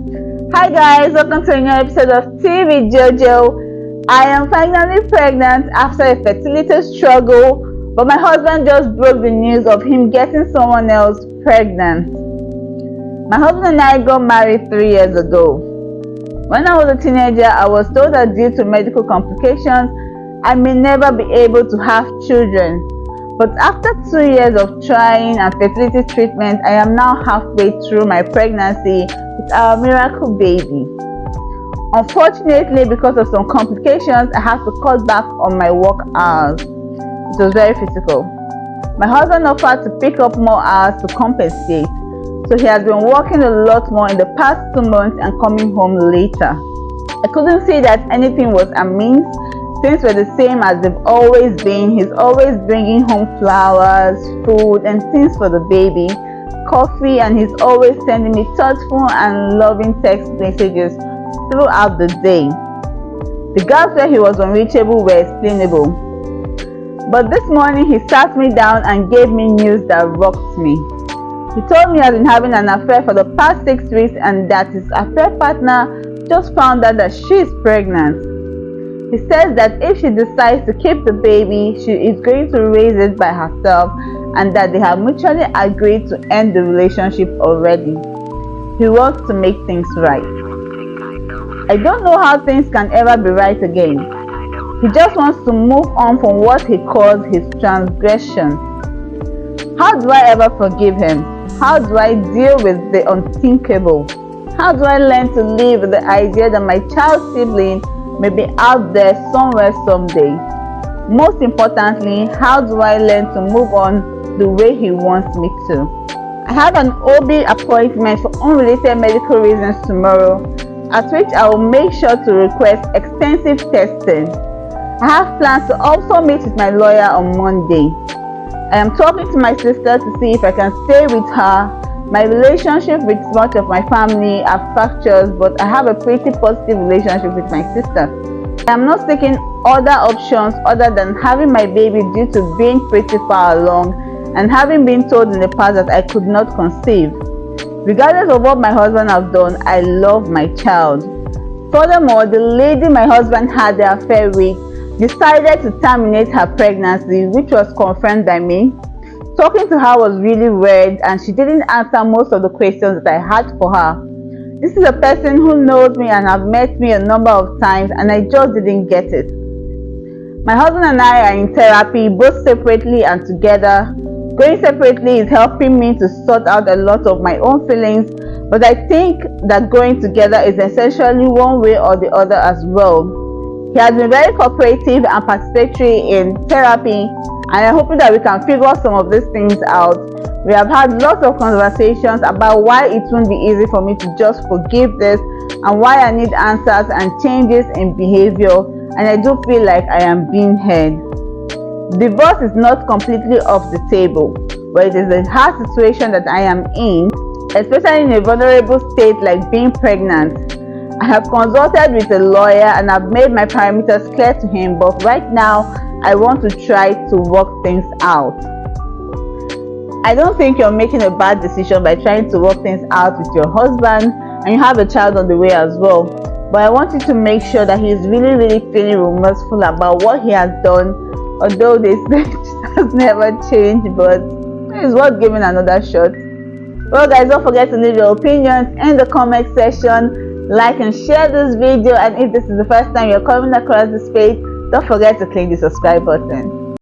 Hi guys, welcome to a new episode of Tea with JoJo. I am finally pregnant after a fertility struggle, but my husband just broke the news of him getting someone else pregnant. My husband and I got married 3 years ago. When I was a teenager, I was told that due to medical complications, I may never be able to have children. But after 2 years of trying and fertility treatment, I am now halfway through my pregnancy with our miracle baby. Unfortunately, because of some complications, I have to cut back on my work hours. It was very physical. My husband offered to pick up more hours to compensate, so he has been working a lot more in the past 2 months and coming home later. I couldn't see that anything was amiss, since we're the same as they've always been. He's always bringing home flowers, food, and things for the baby, coffee, and he's always sending me thoughtful and loving text messages throughout the day. The gaps where he was unreachable were explainable. But this morning he sat me down and gave me news that rocked me. He told me he has been having an affair for the past 6 weeks and that his affair partner just found out that she is pregnant. He says that if she decides to keep the baby, she is going to raise it by herself and that they have mutually agreed to end the relationship already. He wants to make things right. I don't know how things can ever be right again. He just wants to move on from what he calls his transgression. How do I ever forgive him? How do I deal with the unthinkable? How do I learn to live with the idea that my child's sibling may be out there somewhere someday? Most importantly, how do I learn to move on the way he wants me to? I have an OB appointment for unrelated medical reasons tomorrow, at which I will make sure to request extensive testing. I have plans to also meet with my lawyer on Monday. I am talking to my sister to see if I can stay with her. My relationship with much of my family are fractures, but I have a pretty positive relationship with my sister. I am not seeking other options other than having my baby due to being pretty far along and having been told in the past that I could not conceive. Regardless of what my husband has done, I love my child. Furthermore, the lady my husband had the affair with decided to terminate her pregnancy, which was confirmed by me. Talking to her was really weird and she didn't answer most of the questions that I had for her. This is a person who knows me and have met me a number of times and I just didn't get it. My husband and I are in therapy, both separately and together. Going separately is helping me to sort out a lot of my own feelings, but I think that going together is essentially one way or the other as well. He has been very cooperative and participatory in therapy, and I'm hoping that we can figure some of these things out. We have had lots of conversations about why it won't be easy for me to just forgive this and why I need answers and changes in behavior, and I do feel like I am being heard. Divorce is not completely off the table, but it is a hard situation that I am in, especially in a vulnerable state like being pregnant. I have consulted with a lawyer and I've made my parameters clear to him, but right now I want to try to work things out. I don't think you're making a bad decision by trying to work things out with your husband, and you have a child on the way as well. But I want you to make sure that he's really feeling remorseful about what he has done, although this has never changed, but it's worth giving another shot. Well guys, don't forget to leave your opinions in the comment section. Like and share this video, and if this is the first time you're coming across this page, don't forget to click the subscribe button.